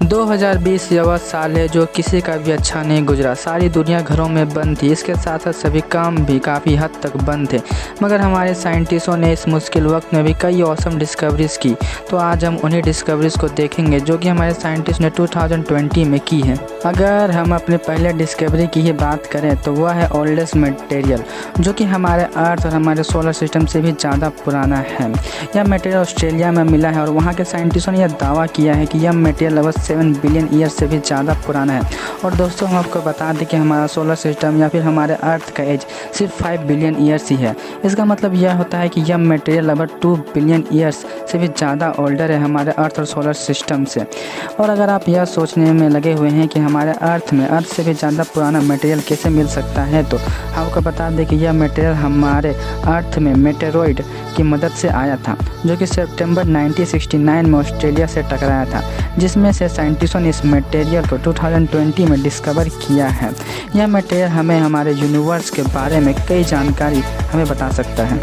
2020 यह वह साल है जो किसी का भी अच्छा नहीं गुजरा। सारी दुनिया घरों में बंद थी, इसके साथ साथ सभी काम भी काफ़ी हद तक बंद थे। मगर हमारे साइंटिस्टों ने इस मुश्किल वक्त में भी कई ऑसम डिस्कवरीज़ की। तो आज हम उन्हीं डिस्कवरीज़ को देखेंगे जो कि हमारे साइंटिस्ट ने 2020 में की है। अगर हम अपने पहले डिस्कवरी की ही बात करें तो वह है ओल्डेस्ट मटेरियल, जो कि हमारे अर्थ और हमारे सोलर सिस्टम से भी ज़्यादा पुराना है। यह मटेरियल ऑस्ट्रेलिया में मिला है और वहाँ के साइंटिस्टों ने यह दावा किया है कि यह मटेरियल लगभग 7 बिलियन ईयर से भी ज़्यादा पुराना है। और दोस्तों, हम आपको बता दें कि हमारा सोलर सिस्टम या फिर हमारे अर्थ का एज सिर्फ 5 बिलियन ईयर्स ही है। इसका मतलब यह होता है कि यह मटेरियल लगभग 2 बिलियन ईयर्स से भी ज़्यादा ओल्डर है हमारे अर्थ और सोलर सिस्टम से। और अगर आप यह सोचने में लगे हुए हैं कि हमारे अर्थ में अर्थ से भी ज़्यादा पुराना मटेरियल कैसे मिल सकता है, तो आपको बता दें कि यह मटेरियल हमारे अर्थ में मेटेरॉइड की मदद से आया था, जो कि सितंबर 1969 में ऑस्ट्रेलिया से टकराया था, जिसमें से साइंटिस्टों ने इस मटेरियल को 2020 में डिस्कवर किया है। यह मटेरियल हमें हमारे यूनिवर्स के बारे में कई जानकारी हमें बता सकता है।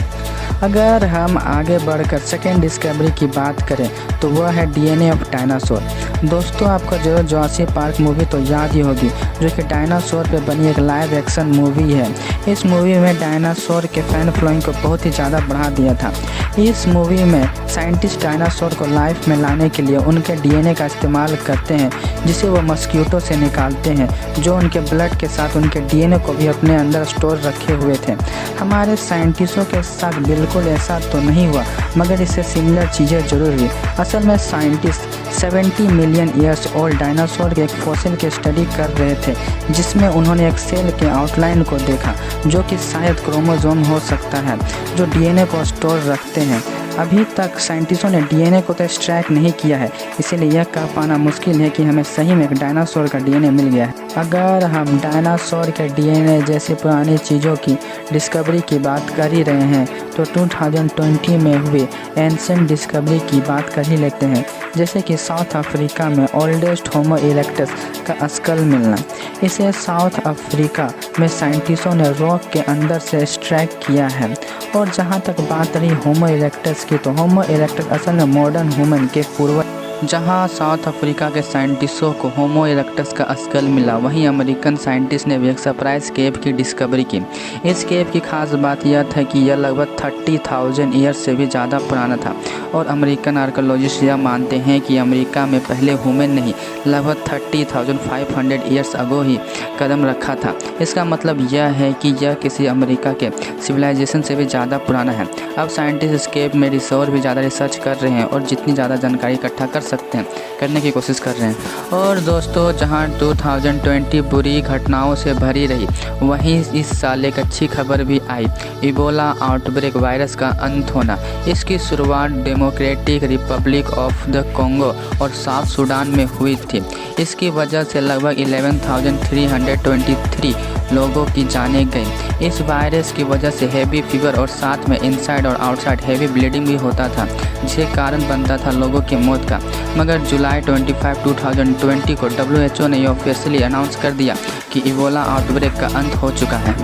अगर हम आगे बढ़कर सेकेंड डिस्कवरी की बात करें तो वह है डीएनए ऑफ डायनासोर। दोस्तों, आपको जो जुरासिक पार्क मूवी तो याद ही होगी, जो कि डायनासोर पे बनी एक लाइव एक्शन मूवी है। इस मूवी में डायनासोर के फैन फॉलोइंग को बहुत ही ज़्यादा बढ़ा दिया था। इस मूवी में साइंटिस्ट डायनासोर को लाइफ में लाने के लिए उनके डीएनए का इस्तेमाल करते हैं, जिसे वो मस्कीटो से निकालते हैं, जो उनके ब्लड के साथ उनके डीएनए को भी अपने अंदर स्टोर रखे हुए थे। हमारे साइंटिस्टों के साथ बिल्कुल ऐसा तो नहीं हुआ, मगर इससे सिमिलर चीज़ें जरूर हुई। असल में scientist 70 million years old dinosaur के एक फॉसिल की स्टडी कर रहे थे, जिसमें उन्होंने एक सेल के आउटलाइन को देखा, जो कि शायद क्रोमोसोम हो सकता है, जो डीएनए को स्टोर रखते हैं। अभी तक साइंटिस्टों ने डीएनए को तो एक्सट्रैक्ट नहीं किया है, इसीलिए यह कह पाना मुश्किल है कि हमें सही में एक डायनासोर का डीएनए मिल गया है। अगर हम डायनासोर के डीएनए जैसी पुरानी चीज़ों की डिस्कवरी की बात कर ही रहे हैं, तो 2020 में हुए एंशिएंट डिस्कवरी की बात कर ही लेते हैं, जैसे कि साउथ अफ्रीका में ओल्डेस्ट होमो इरेक्टस का स्कल मिलना। इसे साउथ अफ्रीका में साइंटिस्टों ने रॉक के अंदर से एक्सट्रैक्ट किया है। और जहाँ तक बात रही होमो इरेक्टस की, तो होमो इरेक्टस असल में मॉडर्न ह्यूमन के पूर्वज। जहां साउथ अफ्रीका के साइंटिस्टों को होमो इरेक्टस का स्कल मिला, वहीं अमेरिकन साइंटिस्ट ने भी एक सरप्राइज केव की डिस्कवरी की। इस केव की खास बात यह था कि यह लगभग 30,000 ईयर्स से भी ज़्यादा पुराना था। और अमेरिकन आर्कियोलॉजिस्ट यह मानते हैं कि अमेरिका में पहले ह्यूमन ने ही लगभग 30,500 ईयर्स अगो ही कदम रखा था। इसका मतलब यह है कि यह किसी अमेरिका के सिविलाइजेशन से भी ज़्यादा पुराना है। अब साइंटिस्ट इस केव में भी ज़्यादा रिसर्च कर रहे हैं और जितनी ज़्यादा जानकारी इकट्ठा कर सकते हैं करने की कोशिश कर रहे हैं। और दोस्तों, जहां 2020 बुरी घटनाओं से भरी रही, वहीं इस साल एक अच्छी खबर भी आई। इबोला आउटब्रेक वायरस का अंत होना। इसकी शुरुआत democratic Republic of the Congo और साउथ सूडान में हुई थी। इसकी वजह से लगभग 11,323 लोगों की जानें गई। इस वायरस की वजह से हैवी फीवर और साथ में इनसाइड और आउटसाइड हैवी ब्लीडिंग भी होता था, जिसके कारण बनता था लोगों की मौत का। मगर जुलाई 25, 2020 को WHO ने ऑफिशियली अनाउंस कर दिया कि इबोला आउटब्रेक का अंत हो चुका है।